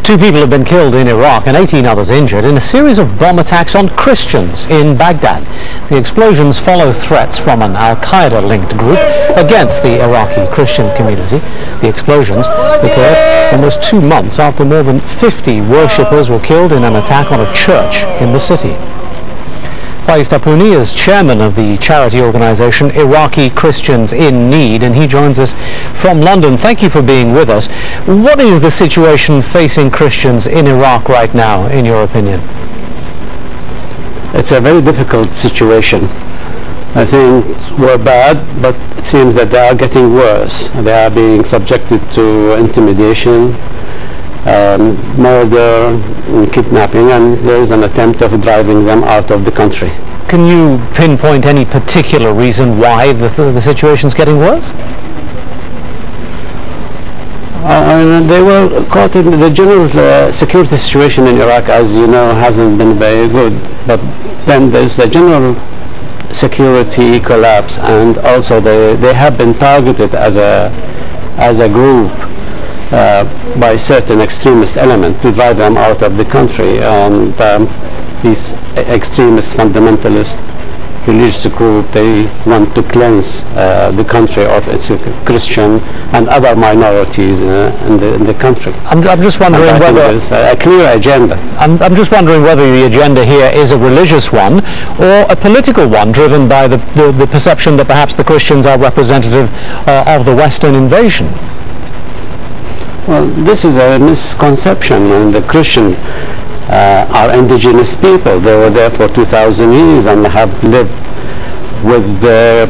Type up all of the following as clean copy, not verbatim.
2 people have been killed in Iraq and 18 others injured in a series of bomb attacks on Christians in Baghdad. The explosions follow threats from an al-Qaeda-linked group against the Iraqi Christian community. The explosions occurred almost 2 months after more than 50 worshippers were killed in an attack on a church in the city. Faiz Aljazeera is chairman of the charity organisation Iraqi Christians in Need, and he joins us from London. Thank you for being with us. What is the situation facing Christians in Iraq right now, in your opinion? It's a very difficult situation. I think we're bad, but it seems that they are getting worse. They are being subjected to intimidation, murder, kidnapping, and there is an attempt of driving them out of the country. Can you pinpoint any particular reason why the situation is getting worse? They were caught in the general security situation in Iraq, as you know, hasn't been very good. But then there's a general security collapse, and also they have been targeted as a group by certain extremist elements to drive them out of the country. And these extremist fundamentalist religious group, they want to cleanse the country of its Christian and other minorities in the country. I'm just wondering whether there's a clear agenda. I'm just wondering whether the agenda here is a religious one or a political one, driven by the perception that perhaps the Christians are representative of the Western invasion. Well, this is a misconception, and the Christian are indigenous people. They were there for 2,000 years and have lived with the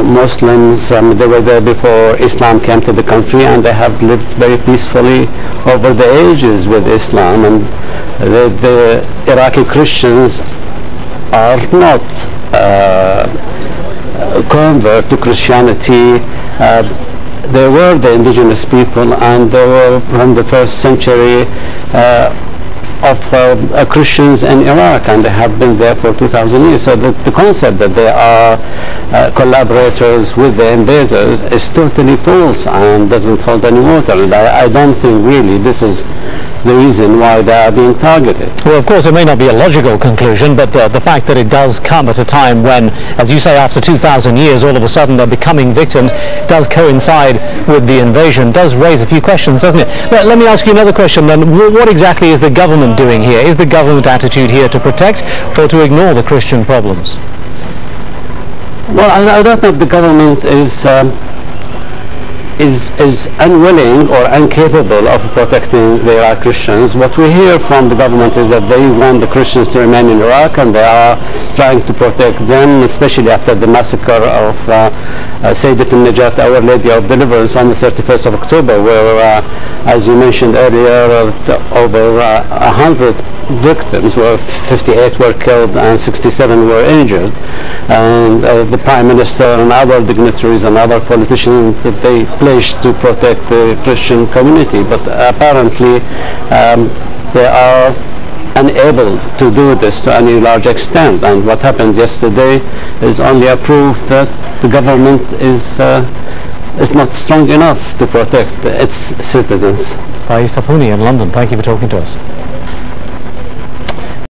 Muslims. They were there before Islam came to the country, and they have lived very peacefully over the ages with Islam. And the Iraqi Christians are not convert to Christianity. They were the indigenous people, and they were from the 1st century of Christians in Iraq, and they have been there for 2,000 years. So the concept that they are collaborators with the invaders is totally false and doesn't hold any water. And I don't think really this is the reason why they are being targeted. Well, of course, it may not be a logical conclusion, but the fact that it does come at a time when, as you say, after 2,000 years, all of a sudden they're becoming victims, does coincide with the invasion, does raise a few questions, doesn't it? Let me ask you another question then. What exactly is the government doing here? Is the government attitude here to protect or to ignore the Christian problems? Well, I don't know if the government is unwilling or incapable of protecting the Iraq Christians. What we hear from the government is that they want the Christians to remain in Iraq, and they are trying to protect them, especially after the massacre of Sayyidat al-Najat, Our Lady of Deliverance, on the 31st of October, where, as you mentioned earlier, over 100 victims, where 58 were killed and 67 were injured. And the Prime Minister and other dignitaries and other politicians, that they pledged to protect the Christian community, but apparently they are unable to do this to any large extent. And what happened yesterday is only a proof that the government is not strong enough to protect its citizens. Faiz Aljazeera in London, thank you for talking to us.